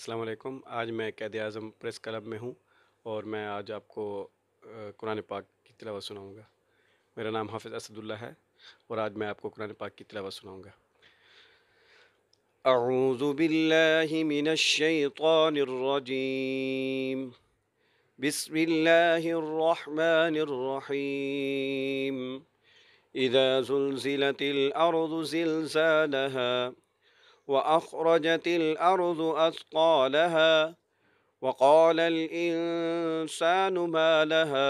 अस्सलाम वालेकुम। आज मैं क़ायद-ए-आज़म प्रेस क्लब में हूँ और मैं आज आपको कुरान पाक की तिलावत सुनाऊँगा। मेरा नाम हाफ़िज़ असदुल्ला है और आज मैं आपको कुरान पाक की तिलावत सुनाऊँगा। अऊज़ु बिल्लाहि मिनश शैतानिर रजीम। बिस्मिल्लाहिर रहमानिर रहीम। इज़ा ज़ुलज़िलतिल अर्ज़ु ज़िलज़ालहा व अख़रजतिल अर्ज़ु अथक़ालहा वक़ालल इंसानु मा लहा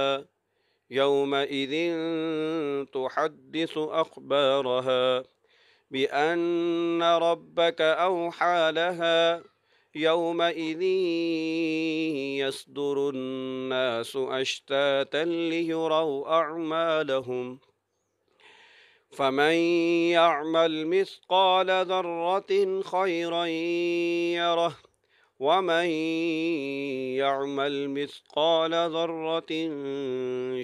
यौमइज़िन तुहद्दिसु अख़बारहा बिअन्न रब्बक अवहा लहा यौमइज़िन यस्दुरुन्नासु अश्तातन लियुरौ अअमालहुम फ़मन यअमल मिस्क़ाल ज़र्रतिन ख़ैरन यरह वमन यअमल मिस्क़ाल ज़र्रतिन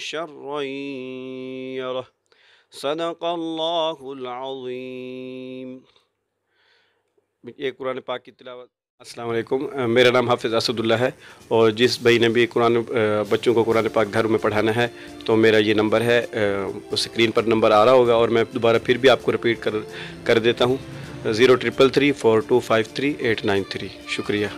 शर्रन यरह। सदक़ल्लाहुल अज़ीम। ये कुरान पाक की तिलावत। अस्सलाम वालेकुम। मेरा नाम हाफ़िज़ असदुल्ला है और जिस भाई ने भी बच्चों को कुरान पाक घर में पढ़ाना है तो मेरा ये नंबर है, स्क्रीन पर नंबर आ रहा होगा और मैं दोबारा फिर भी आपको रिपीट कर देता हूँ 0333 4253 893। शुक्रिया।